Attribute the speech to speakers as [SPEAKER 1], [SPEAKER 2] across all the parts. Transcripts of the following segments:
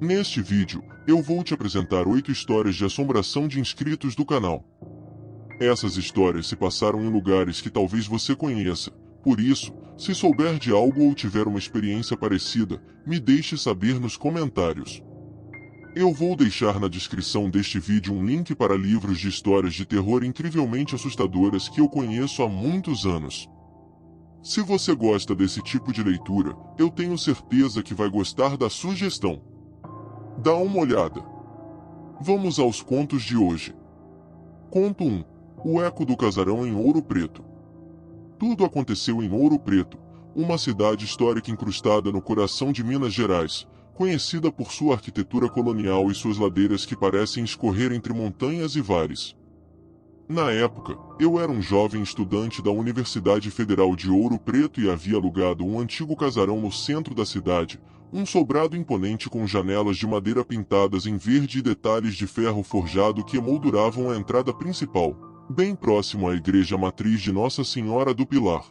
[SPEAKER 1] Neste vídeo, eu vou te apresentar 8 histórias de assombração de inscritos do canal. Essas histórias se passaram em lugares que talvez você conheça, por isso, se souber de algo ou tiver uma experiência parecida, me deixe saber nos comentários. Eu vou deixar na descrição deste vídeo um link para livros de histórias de terror incrivelmente assustadoras que eu conheço há muitos anos. Se você gosta desse tipo de leitura, eu tenho certeza que vai gostar da sugestão. Dá uma olhada. Vamos aos contos de hoje. Conto 1. O Eco do Casarão em Ouro Preto. Tudo aconteceu em Ouro Preto, uma cidade histórica incrustada no coração de Minas Gerais, conhecida por sua arquitetura colonial e suas ladeiras que parecem escorrer entre montanhas e vales. Na época, eu era um jovem estudante da Universidade Federal de Ouro Preto e havia alugado um antigo casarão no centro da cidade, um sobrado imponente com janelas de madeira pintadas em verde e detalhes de ferro forjado que emolduravam a entrada principal, bem próximo à igreja matriz de Nossa Senhora do Pilar.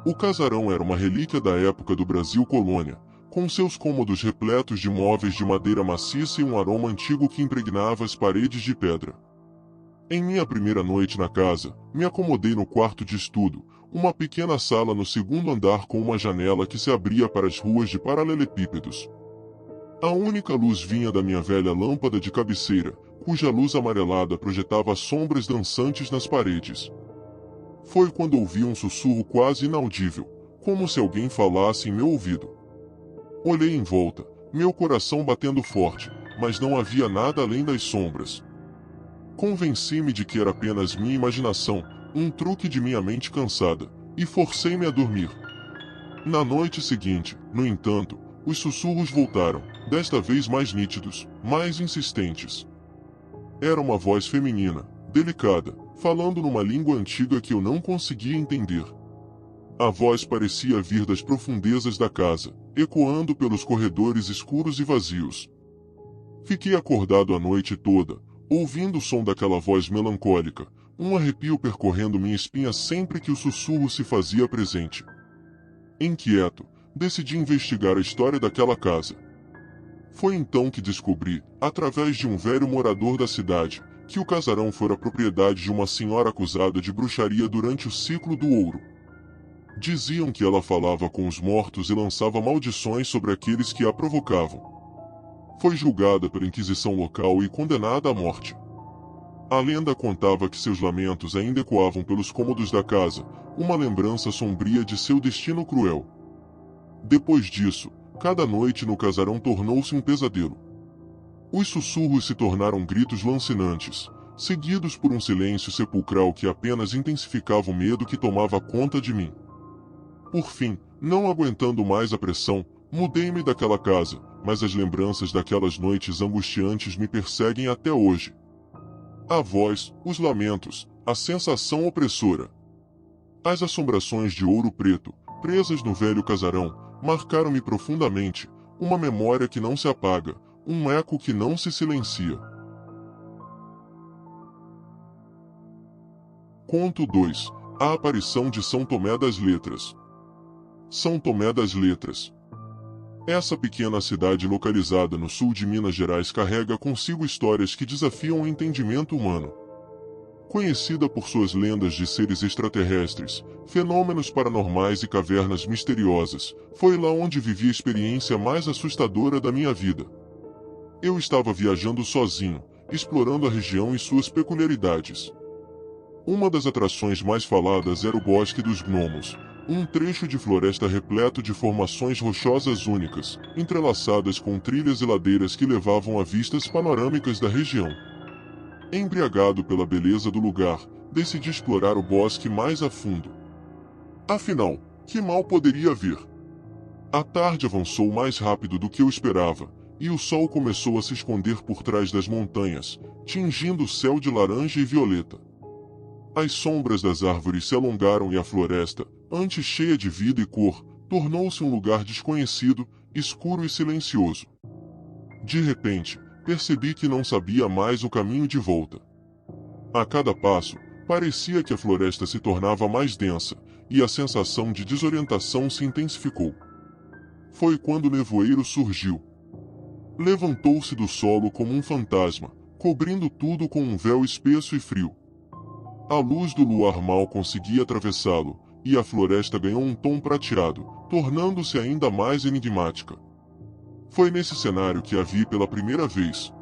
[SPEAKER 1] O casarão era uma relíquia da época do Brasil colônia, com seus cômodos repletos de móveis de madeira maciça e um aroma antigo que impregnava as paredes de pedra. Em minha primeira noite na casa, me acomodei no quarto de estudo, uma pequena sala no segundo andar com uma janela que se abria para as ruas de paralelepípedos. A única luz vinha da minha velha lâmpada de cabeceira, cuja luz amarelada projetava sombras dançantes nas paredes. Foi quando ouvi um sussurro quase inaudível, como se alguém falasse em meu ouvido. Olhei em volta, meu coração batendo forte, mas não havia nada além das sombras. Convenci-me de que era apenas minha imaginação, um truque de minha mente cansada, e forcei-me a dormir. Na noite seguinte, no entanto, os sussurros voltaram, desta vez mais nítidos, mais insistentes. Era uma voz feminina, delicada, falando numa língua antiga que eu não conseguia entender. A voz parecia vir das profundezas da casa, ecoando pelos corredores escuros e vazios. Fiquei acordado a noite toda, ouvindo o som daquela voz melancólica, um arrepio percorrendo minha espinha sempre que o sussurro se fazia presente. Inquieto, decidi investigar a história daquela casa. Foi então que descobri, através de um velho morador da cidade, que o casarão fora propriedade de uma senhora acusada de bruxaria durante o ciclo do ouro. Diziam que ela falava com os mortos e lançava maldições sobre aqueles que a provocavam. Foi julgada pela Inquisição local e condenada à morte. A lenda contava que seus lamentos ainda ecoavam pelos cômodos da casa, uma lembrança sombria de seu destino cruel. Depois disso, cada noite no casarão tornou-se um pesadelo. Os sussurros se tornaram gritos lancinantes, seguidos por um silêncio sepulcral que apenas intensificava o medo que tomava conta de mim. Por fim, não aguentando mais a pressão, mudei-me daquela casa, mas as lembranças daquelas noites angustiantes me perseguem até hoje. A voz, os lamentos, a sensação opressora. As assombrações de Ouro Preto, presas no velho casarão, marcaram-me profundamente, uma memória que não se apaga, um eco que não se silencia. Conto 2. A aparição de São Tomé das Letras. São Tomé das Letras. Essa pequena cidade localizada no sul de Minas Gerais carrega consigo histórias que desafiam o entendimento humano. Conhecida por suas lendas de seres extraterrestres, fenômenos paranormais e cavernas misteriosas, foi lá onde vivi a experiência mais assustadora da minha vida. Eu estava viajando sozinho, explorando a região e suas peculiaridades. Uma das atrações mais faladas era o Bosque dos Gnomos, um trecho de floresta repleto de formações rochosas únicas, entrelaçadas com trilhas e ladeiras que levavam a vistas panorâmicas da região. Embriagado pela beleza do lugar, decidi explorar o bosque mais a fundo. Afinal, que mal poderia vir? A tarde avançou mais rápido do que eu esperava, e o sol começou a se esconder por trás das montanhas, tingindo o céu de laranja e violeta. As sombras das árvores se alongaram e a floresta, antes cheia de vida e cor, tornou-se um lugar desconhecido, escuro e silencioso. De repente, percebi que não sabia mais o caminho de volta. A cada passo, parecia que a floresta se tornava mais densa, e a sensação de desorientação se intensificou. Foi quando o nevoeiro surgiu. Levantou-se do solo como um fantasma, cobrindo tudo com um véu espesso e frio. A luz do luar mal conseguia atravessá-lo, e a floresta ganhou um tom prateado, tornando-se ainda mais enigmática. Foi nesse cenário que a vi pela primeira vez.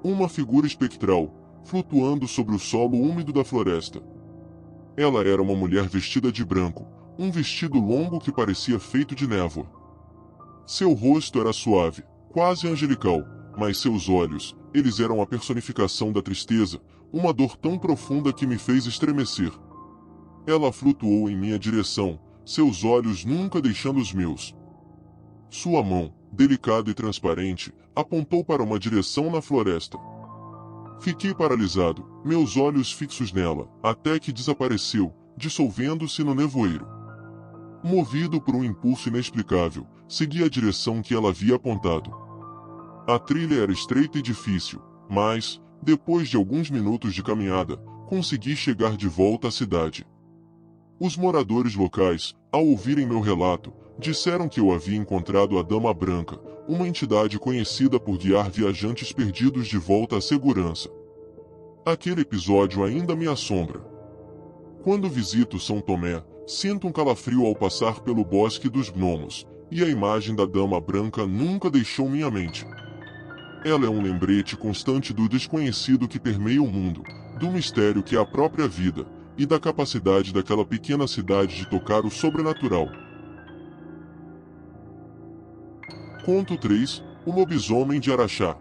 [SPEAKER 1] Uma figura espectral, flutuando sobre o solo úmido da floresta. Ela era uma mulher vestida de branco, um vestido longo que parecia feito de névoa. Seu rosto era suave, quase angelical, mas seus olhos, eles eram a personificação da tristeza, uma dor tão profunda que me fez estremecer. Ela flutuou em minha direção, seus olhos nunca deixando os meus. Sua mão, delicada e transparente, apontou para uma direção na floresta. Fiquei paralisado, meus olhos fixos nela, até que desapareceu, dissolvendo-se no nevoeiro. Movido por um impulso inexplicável, segui a direção que ela havia apontado. A trilha era estreita e difícil, mas, depois de alguns minutos de caminhada, consegui chegar de volta à cidade. Os moradores locais, ao ouvirem meu relato, disseram que eu havia encontrado a Dama Branca, uma entidade conhecida por guiar viajantes perdidos de volta à segurança. Aquele episódio ainda me assombra. Quando visito São Tomé, sinto um calafrio ao passar pelo Bosque dos Gnomos, e a imagem da Dama Branca nunca deixou minha mente. Ela é um lembrete constante do desconhecido que permeia o mundo, do mistério que é a própria vida, e da capacidade daquela pequena cidade de tocar o sobrenatural. Conto 3. O Lobisomem de Araxá.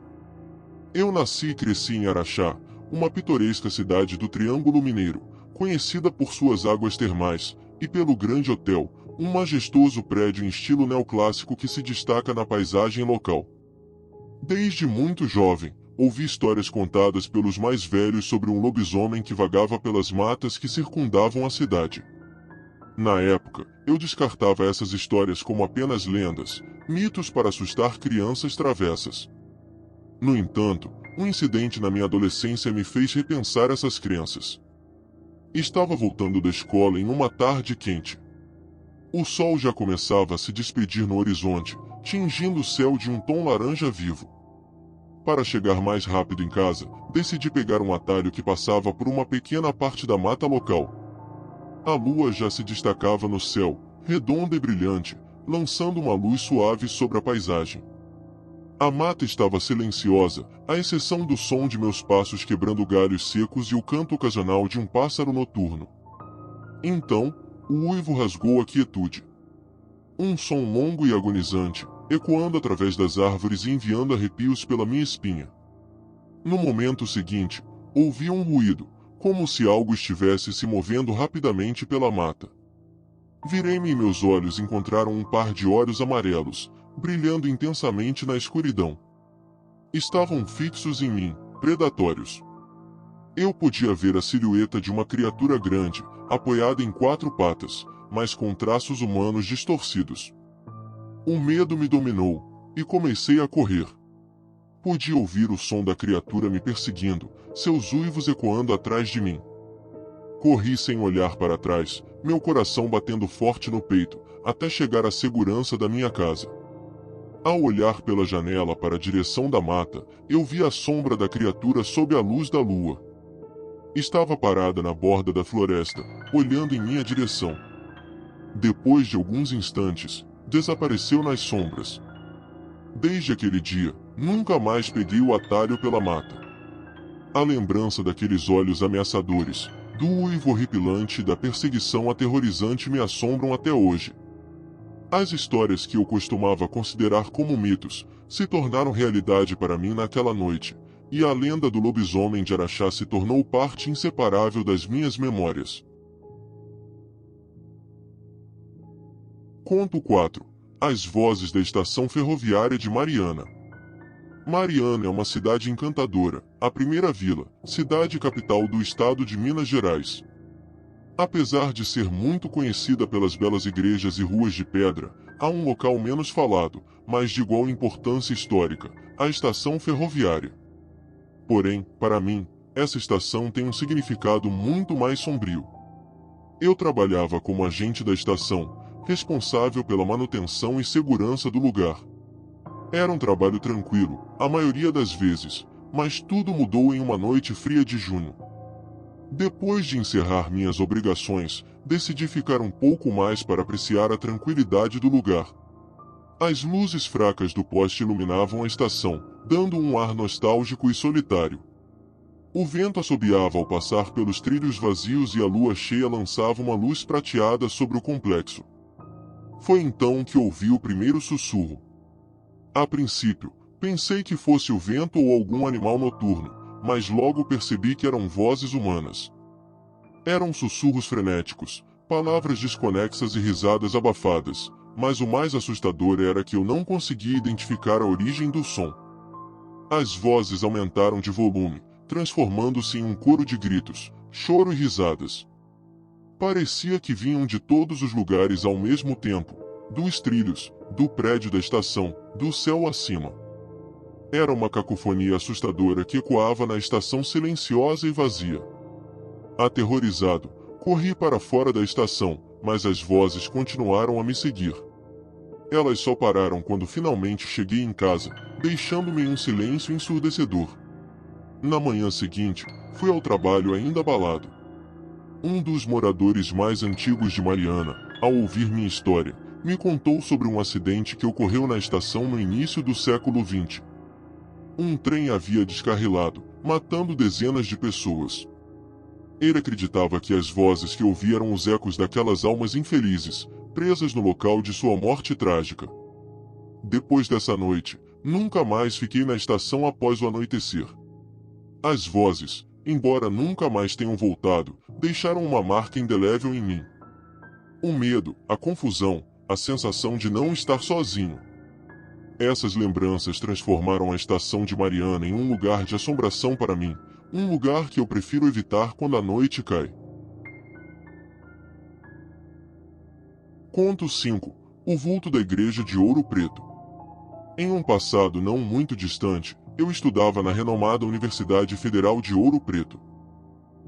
[SPEAKER 1] Eu nasci e cresci em Araxá, uma pitoresca cidade do Triângulo Mineiro, conhecida por suas águas termais, e pelo Grande Hotel, um majestoso prédio em estilo neoclássico que se destaca na paisagem local. Desde muito jovem, ouvi histórias contadas pelos mais velhos sobre um lobisomem que vagava pelas matas que circundavam a cidade. Na época, eu descartava essas histórias como apenas lendas, mitos para assustar crianças travessas. No entanto, um incidente na minha adolescência me fez repensar essas crenças. Estava voltando da escola em uma tarde quente. O sol já começava a se despedir no horizonte, tingindo o céu de um tom laranja vivo. Para chegar mais rápido em casa, decidi pegar um atalho que passava por uma pequena parte da mata local. A lua já se destacava no céu, redonda e brilhante, lançando uma luz suave sobre a paisagem. A mata estava silenciosa, à exceção do som de meus passos quebrando galhos secos e o canto ocasional de um pássaro noturno. Então, o uivo rasgou a quietude. Um som longo e agonizante, ecoando através das árvores e enviando arrepios pela minha espinha. No momento seguinte, ouvi um ruído, como se algo estivesse se movendo rapidamente pela mata. Virei-me e meus olhos encontraram um par de olhos amarelos, brilhando intensamente na escuridão. Estavam fixos em mim, predatórios. Eu podia ver a silhueta de uma criatura grande, apoiada em 4 patas, mas com traços humanos distorcidos. O medo me dominou, e comecei a correr. Podia ouvir o som da criatura me perseguindo, seus uivos ecoando atrás de mim. Corri sem olhar para trás, meu coração batendo forte no peito, até chegar à segurança da minha casa. Ao olhar pela janela para a direção da mata, eu vi a sombra da criatura sob a luz da lua. Estava parada na borda da floresta, olhando em minha direção. Depois de alguns instantes, desapareceu nas sombras. Desde aquele dia, nunca mais peguei o atalho pela mata. A lembrança daqueles olhos ameaçadores, do uivo horripilante e da perseguição aterrorizante me assombram até hoje. As histórias que eu costumava considerar como mitos, se tornaram realidade para mim naquela noite, e a lenda do lobisomem de Araxá se tornou parte inseparável das minhas memórias. Conto 4. As vozes da estação ferroviária de Mariana. Mariana é uma cidade encantadora, a primeira vila, cidade capital do estado de Minas Gerais. Apesar de ser muito conhecida pelas belas igrejas e ruas de pedra, há um local menos falado, mas de igual importância histórica, a estação ferroviária. Porém, para mim, essa estação tem um significado muito mais sombrio. Eu trabalhava como agente da estação, responsável pela manutenção e segurança do lugar. Era um trabalho tranquilo, a maioria das vezes, mas tudo mudou em uma noite fria de junho. Depois de encerrar minhas obrigações, decidi ficar um pouco mais para apreciar a tranquilidade do lugar. As luzes fracas do poste iluminavam a estação, dando um ar nostálgico e solitário. O vento assobiava ao passar pelos trilhos vazios e a lua cheia lançava uma luz prateada sobre o complexo. Foi então que ouvi o primeiro sussurro. A princípio, pensei que fosse o vento ou algum animal noturno, mas logo percebi que eram vozes humanas. Eram sussurros frenéticos, palavras desconexas e risadas abafadas, mas o mais assustador era que eu não conseguia identificar a origem do som. As vozes aumentaram de volume, transformando-se em um coro de gritos, choro e risadas. Parecia que vinham de todos os lugares ao mesmo tempo, dos trilhos, do prédio da estação, do céu acima. Era uma cacofonia assustadora que ecoava na estação silenciosa e vazia. Aterrorizado, corri para fora da estação, mas as vozes continuaram a me seguir. Elas só pararam quando finalmente cheguei em casa, deixando-me em um silêncio ensurdecedor. Na manhã seguinte, fui ao trabalho ainda abalado. Um dos moradores mais antigos de Mariana, ao ouvir minha história, me contou sobre um acidente que ocorreu na estação no início do século XX. Um trem havia descarrilado, matando dezenas de pessoas. Ele acreditava que as vozes que ouvia eram os ecos daquelas almas infelizes, presas no local de sua morte trágica. Depois dessa noite, nunca mais fiquei na estação após o anoitecer. As vozes, embora nunca mais tenham voltado, deixaram uma marca indelével em mim. O medo, a confusão, a sensação de não estar sozinho. Essas lembranças transformaram a estação de Mariana em um lugar de assombração para mim, um lugar que eu prefiro evitar quando a noite cai. Conto 5. O vulto da Igreja de Ouro Preto. Em um passado não muito distante, eu estudava na renomada Universidade Federal de Ouro Preto.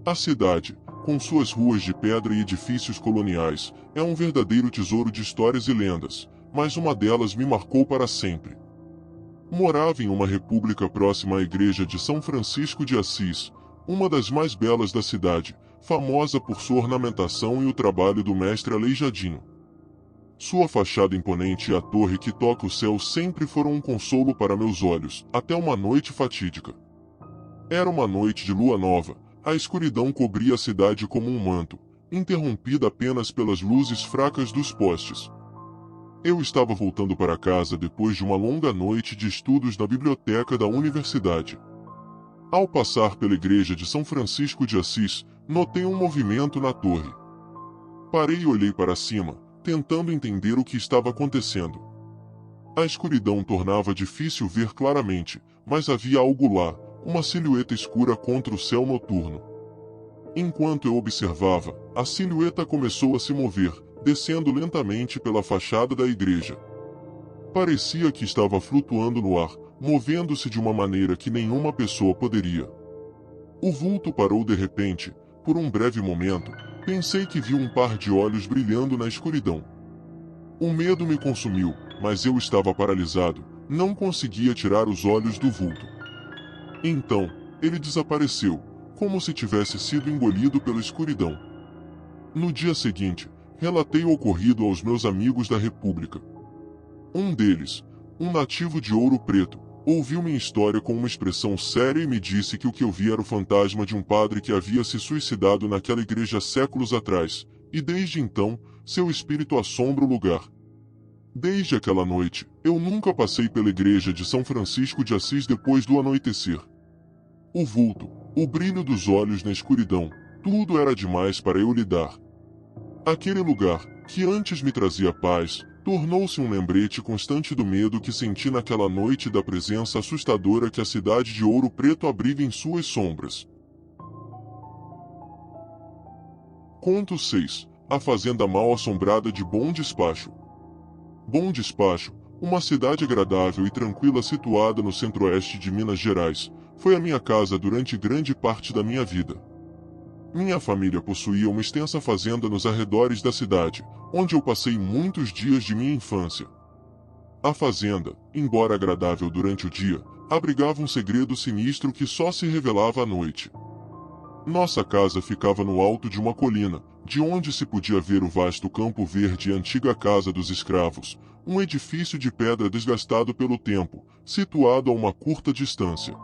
[SPEAKER 1] A cidade, com suas ruas de pedra e edifícios coloniais, é um verdadeiro tesouro de histórias e lendas, mas uma delas me marcou para sempre. Morava em uma república próxima à igreja de São Francisco de Assis, uma das mais belas da cidade, famosa por sua ornamentação e o trabalho do mestre Aleijadinho. Sua fachada imponente e a torre que toca o céu sempre foram um consolo para meus olhos, até uma noite fatídica. Era uma noite de lua nova, a escuridão cobria a cidade como um manto, interrompida apenas pelas luzes fracas dos postes. Eu estava voltando para casa depois de uma longa noite de estudos na biblioteca da universidade. Ao passar pela igreja de São Francisco de Assis, notei um movimento na torre. Parei e olhei para cima, tentando entender o que estava acontecendo. A escuridão tornava difícil ver claramente, mas havia algo lá, uma silhueta escura contra o céu noturno. Enquanto eu observava, a silhueta começou a se mover, descendo lentamente pela fachada da igreja. Parecia que estava flutuando no ar, movendo-se de uma maneira que nenhuma pessoa poderia. O vulto parou de repente. Por um breve momento, pensei que vi um par de olhos brilhando na escuridão. O medo me consumiu, mas eu estava paralisado, não conseguia tirar os olhos do vulto. Então, ele desapareceu, como se tivesse sido engolido pela escuridão. No dia seguinte, relatei o ocorrido aos meus amigos da República. Um deles, um nativo de Ouro Preto, ouviu minha história com uma expressão séria e me disse que o que eu vi era o fantasma de um padre que havia se suicidado naquela igreja séculos atrás, e desde então, seu espírito assombra o lugar. Desde aquela noite, eu nunca passei pela igreja de São Francisco de Assis depois do anoitecer. O vulto, o brilho dos olhos na escuridão, tudo era demais para eu lidar. Aquele lugar, que antes me trazia paz, tornou-se um lembrete constante do medo que senti naquela noite e da presença assustadora que a cidade de Ouro Preto abriga em suas sombras. Conto 6. A Fazenda Mal Assombrada de Bom Despacho. Bom Despacho, uma cidade agradável e tranquila situada no centro-oeste de Minas Gerais, foi a minha casa durante grande parte da minha vida. Minha família possuía uma extensa fazenda nos arredores da cidade, onde eu passei muitos dias de minha infância. A fazenda, embora agradável durante o dia, abrigava um segredo sinistro que só se revelava à noite. Nossa casa ficava no alto de uma colina, de onde se podia ver o vasto campo verde e a antiga casa dos escravos, um edifício de pedra desgastado pelo tempo, situado a uma curta distância.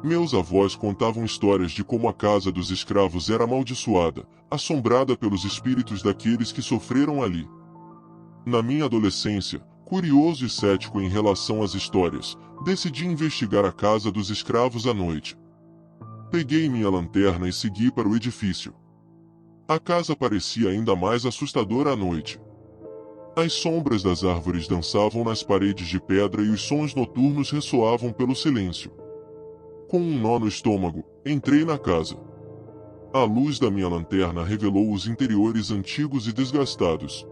[SPEAKER 1] Meus avós contavam histórias de como a casa dos escravos era amaldiçoada, assombrada pelos espíritos daqueles que sofreram ali. Na minha adolescência, curioso e cético em relação às histórias, decidi investigar a casa dos escravos à noite. Peguei minha lanterna e segui para o edifício. A casa parecia ainda mais assustadora à noite. As sombras das árvores dançavam nas paredes de pedra e os sons noturnos ressoavam pelo silêncio. Com um nó no estômago, entrei na casa. A luz da minha lanterna revelou os interiores antigos e desgastados.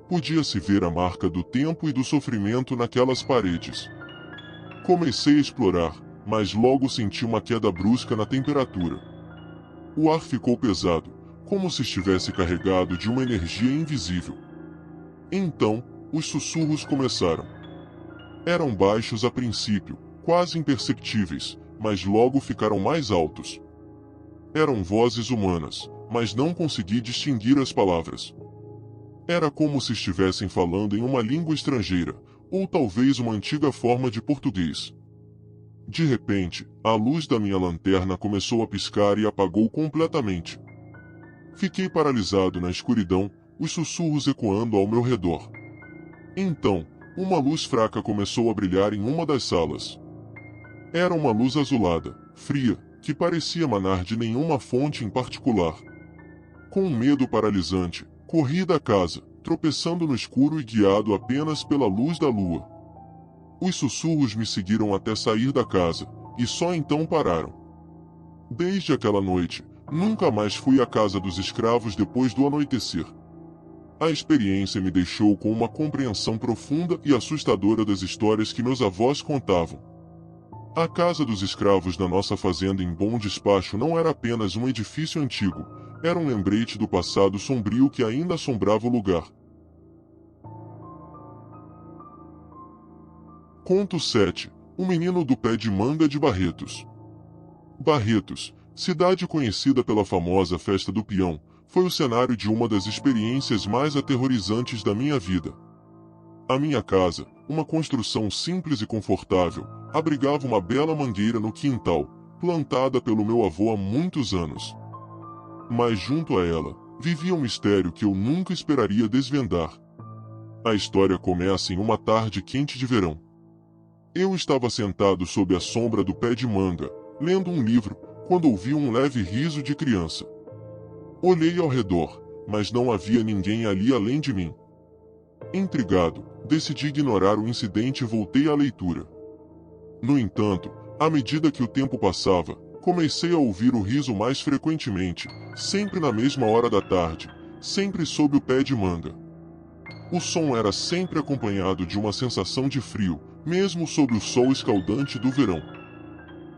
[SPEAKER 1] Podia-se ver a marca do tempo e do sofrimento naquelas paredes. Comecei a explorar, mas logo senti uma queda brusca na temperatura. O ar ficou pesado, como se estivesse carregado de uma energia invisível. Então, os sussurros começaram. Eram baixos a princípio, quase imperceptíveis, mas logo ficaram mais altos. Eram vozes humanas, mas não consegui distinguir as palavras. Era como se estivessem falando em uma língua estrangeira, ou talvez uma antiga forma de português. De repente, a luz da minha lanterna começou a piscar e apagou completamente. Fiquei paralisado na escuridão, os sussurros ecoando ao meu redor. Então, uma luz fraca começou a brilhar em uma das salas. Era uma luz azulada, fria, que parecia emanar de nenhuma fonte em particular. Com um medo paralisante, corri da casa, tropeçando no escuro e guiado apenas pela luz da lua. Os sussurros me seguiram até sair da casa, e só então pararam. Desde aquela noite, nunca mais fui à casa dos escravos depois do anoitecer. A experiência me deixou com uma compreensão profunda e assustadora das histórias que meus avós contavam. A casa dos escravos da nossa fazenda em Bom Despacho não era apenas um edifício antigo, era um lembrete do passado sombrio que ainda assombrava o lugar. Conto 7. O menino do pé de manga de Barretos. Barretos, cidade conhecida pela famosa Festa do Peão, foi o cenário de uma das experiências mais aterrorizantes da minha vida. A minha casa, uma construção simples e confortável, abrigava uma bela mangueira no quintal, plantada pelo meu avô há muitos anos. Mas junto a ela, vivia um mistério que eu nunca esperaria desvendar. A história começa em uma tarde quente de verão. Eu estava sentado sob a sombra do pé de manga, lendo um livro, quando ouvi um leve riso de criança. Olhei ao redor, mas não havia ninguém ali além de mim. Intrigado, decidi ignorar o incidente e voltei à leitura. No entanto, à medida que o tempo passava, comecei a ouvir o riso mais frequentemente, sempre na mesma hora da tarde, sempre sob o pé de manga. O som era sempre acompanhado de uma sensação de frio, mesmo sob o sol escaldante do verão.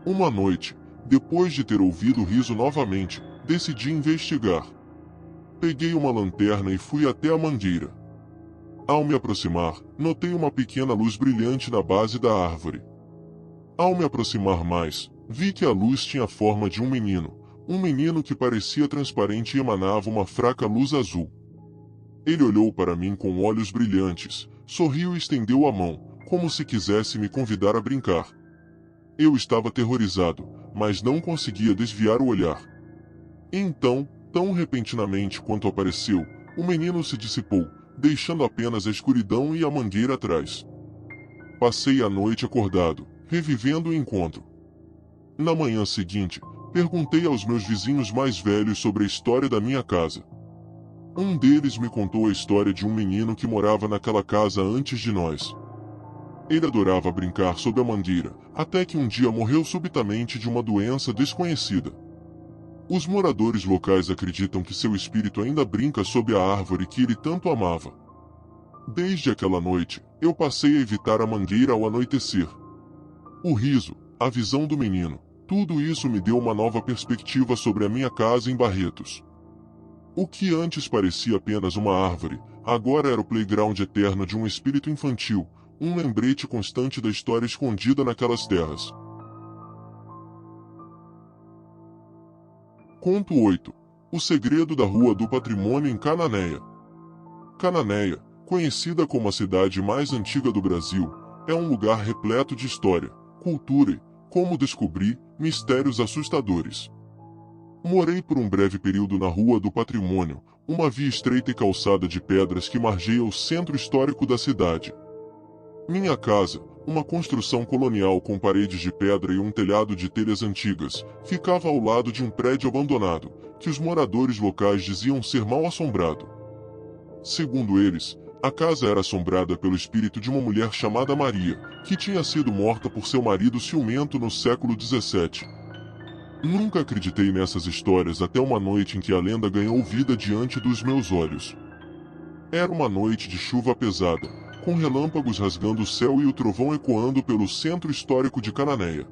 [SPEAKER 1] Uma noite, depois de ter ouvido o riso novamente, decidi investigar. Peguei uma lanterna e fui até a mangueira. Ao me aproximar, notei uma pequena luz brilhante na base da árvore. Ao me aproximar mais, vi que a luz tinha a forma de um menino que parecia transparente e emanava uma fraca luz azul. Ele olhou para mim com olhos brilhantes, sorriu e estendeu a mão, como se quisesse me convidar a brincar. Eu estava aterrorizado, mas não conseguia desviar o olhar. Então, tão repentinamente quanto apareceu, o menino se dissipou, deixando apenas a escuridão e a mangueira atrás. Passei a noite acordado, revivendo o encontro. Na manhã seguinte, perguntei aos meus vizinhos mais velhos sobre a história da minha casa. Um deles me contou a história de um menino que morava naquela casa antes de nós. Ele adorava brincar sob a mangueira, até que um dia morreu subitamente de uma doença desconhecida. Os moradores locais acreditam que seu espírito ainda brinca sob a árvore que ele tanto amava. Desde aquela noite, eu passei a evitar a mangueira ao anoitecer. O riso, a visão do menino, tudo isso me deu uma nova perspectiva sobre a minha casa em Barretos. O que antes parecia apenas uma árvore, agora era o playground eterno de um espírito infantil, um lembrete constante da história escondida naquelas terras. Conto 8. O segredo da Rua do Patrimônio em Cananéia. Cananéia, conhecida como a cidade mais antiga do Brasil, é um lugar repleto de história, cultura e, como descobri, mistérios assustadores. Morei por um breve período na Rua do Patrimônio, uma via estreita e calçada de pedras que margeia o centro histórico da cidade. Minha casa, uma construção colonial com paredes de pedra e um telhado de telhas antigas, ficava ao lado de um prédio abandonado, que os moradores locais diziam ser mal assombrado. Segundo eles, a casa era assombrada pelo espírito de uma mulher chamada Maria, que tinha sido morta por seu marido ciumento no século XVII. Nunca acreditei nessas histórias até uma noite em que a lenda ganhou vida diante dos meus olhos. Era uma noite de chuva pesada, com relâmpagos rasgando o céu e o trovão ecoando pelo centro histórico de Cananéia.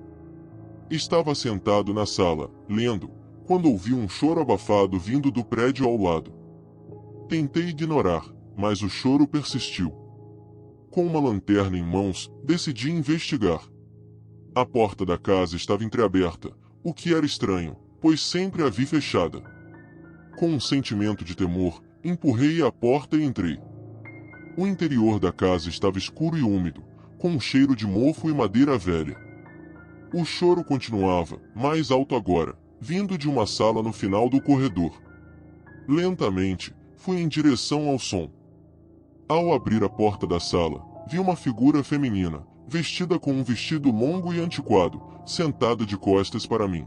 [SPEAKER 1] Estava sentado na sala, lendo, quando ouvi um choro abafado vindo do prédio ao lado. Tentei ignorar, mas o choro persistiu. Com uma lanterna em mãos, decidi investigar. A porta da casa estava entreaberta, o que era estranho, pois sempre a vi fechada. Com um sentimento de temor, empurrei a porta e entrei. O interior da casa estava escuro e úmido, com um cheiro de mofo e madeira velha. O choro continuava, mais alto agora, vindo de uma sala no final do corredor. Lentamente, fui em direção ao som. Ao abrir a porta da sala, vi uma figura feminina, vestida com um vestido longo e antiquado, sentada de costas para mim.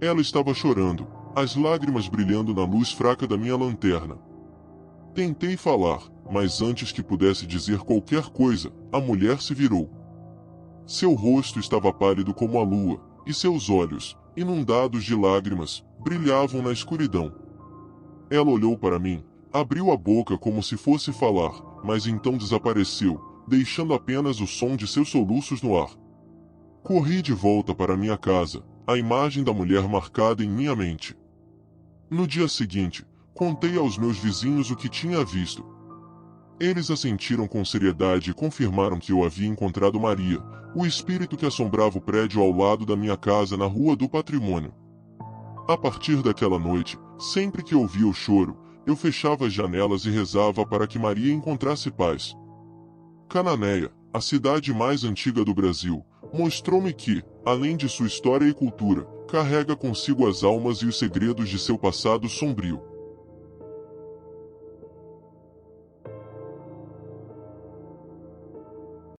[SPEAKER 1] Ela estava chorando, as lágrimas brilhando na luz fraca da minha lanterna. Tentei falar, mas antes que pudesse dizer qualquer coisa, a mulher se virou. Seu rosto estava pálido como a lua, e seus olhos, inundados de lágrimas, brilhavam na escuridão. Ela olhou para mim, abriu a boca como se fosse falar, mas então desapareceu, deixando apenas o som de seus soluços no ar. Corri de volta para minha casa, a imagem da mulher marcada em minha mente. No dia seguinte, contei aos meus vizinhos o que tinha visto. Eles assentiram com seriedade e confirmaram que eu havia encontrado Maria, o espírito que assombrava o prédio ao lado da minha casa na Rua do Patrimônio. A partir daquela noite, sempre que ouvia o choro, eu fechava as janelas e rezava para que Maria encontrasse paz. Cananéia, a cidade mais antiga do Brasil, mostrou-me que, além de sua história e cultura, carrega consigo as almas e os segredos de seu passado sombrio.